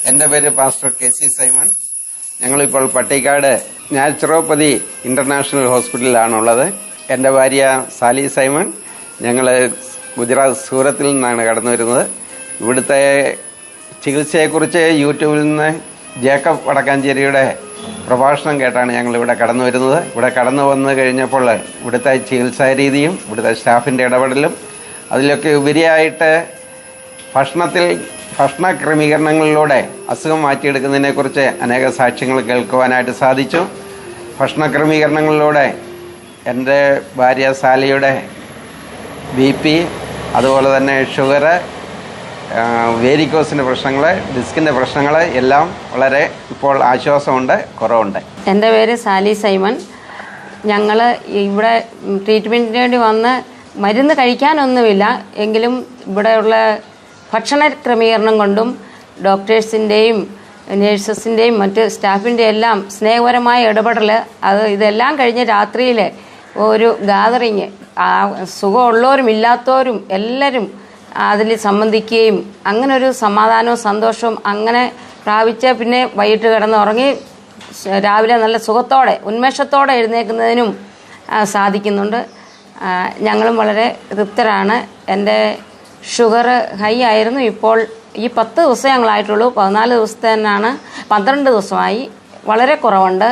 എൻ്റെ പേര് pastor K C Simon. ഞങ്ങളിപ്പോൾ പട്ടിക്കാട് നാച്ചുറോപ്പതി ഇന്റർനാഷണൽ ഹോസ്പിറ്റലിലാണുള്ളത്. എൻ്റെ ഭാര്യ സാലി സൈമൺ. ഞങ്ങൾ ഗുജറാത്ത് സൂറത്തിൽ നിന്നാണ് കടന്നു വരുന്നത്. ഇവിടുത്തെ ചികിത്സയെക്കുറിച്ച് യൂട്യൂബിൽ നിന്ന് ജേക്കബ് വടക്കാഞ്ചേരിയുടെ പ്രഭാഷണം കേട്ടാണ് ഞങ്ങൾ ഇവിടെ കടന്നു വരുന്നത്. ഇവിടെ കടന്നു വന്നു കഴിഞ്ഞപ്പോൾ ഇവിടുത്തെ ചികിത്സാ രീതിയും ഇവിടുത്തെ സ്റ്റാഫിൻ്റെ ഇടപെടലും അതിലൊക്കെ ഉപരിയായിട്ട് ഭക്ഷണ ക്രമീകരണങ്ങളിലൂടെ അസുഖം മാറ്റിയെടുക്കുന്നതിനെക്കുറിച്ച് അനേക സാക്ഷ്യങ്ങൾ കേൾക്കുവാനായിട്ട് സാധിച്ചു. ഭക്ഷണ ക്രമീകരണങ്ങളിലൂടെ എൻ്റെ ഭാര്യ സാലിയുടെ BP, അതുപോലെ തന്നെ ഷുഗർ, വേരിക്കോസിൻ്റെ പ്രശ്നങ്ങൾ, ഡിസ്കിൻ്റെ പ്രശ്നങ്ങൾ എല്ലാം വളരെ ഇപ്പോൾ ആശ്വാസമുണ്ട്, കുറവുണ്ട്. എൻ്റെ പേര് സാലി സൈമൺ. ഞങ്ങൾ ഇവിടെ ട്രീറ്റ്മെൻറ്റിന് വേണ്ടി വന്ന് മരുന്ന് കഴിക്കാനൊന്നുമില്ല, എങ്കിലും ഇവിടെയുള്ള ഭക്ഷണ ക്രമീകരണം കൊണ്ടും ഡോക്ടേഴ്സിൻ്റെയും നേഴ്സസിൻ്റെയും മറ്റ് സ്റ്റാഫിൻ്റെ എല്ലാം സ്നേഹപരമായ ഇടപെടൽ, ഇതെല്ലാം കഴിഞ്ഞ് രാത്രിയിൽ ഒരു ഗാദറിങ്, സുഖമുള്ളവരും ഇല്ലാത്തവരും എല്ലാവരും അതിൽ സംബന്ധിക്കുകയും അങ്ങനെ ഒരു സമാധാനവും സന്തോഷവും അങ്ങനെ പ്രാപിച്ച് പിന്നെ വൈകിട്ട് കിടന്നുറങ്ങി രാവിലെ നല്ല സുഖത്തോടെ ഉന്മേഷത്തോടെ എഴുന്നേൽക്കുന്നതിനും സാധിക്കുന്നുണ്ട്. ഞങ്ങളും വളരെ തൃപ്തരാണ്. എൻ്റെ ഷുഗർ ഹൈ ആയിരുന്നു. ഇപ്പോൾ ഈ 10 ദിവസം ഞങ്ങളായിട്ടുള്ളൂ. 14 ദിവസത്തെ തന്നെയാണ്, 12 ദിവസമായി. വളരെ കുറവുണ്ട്.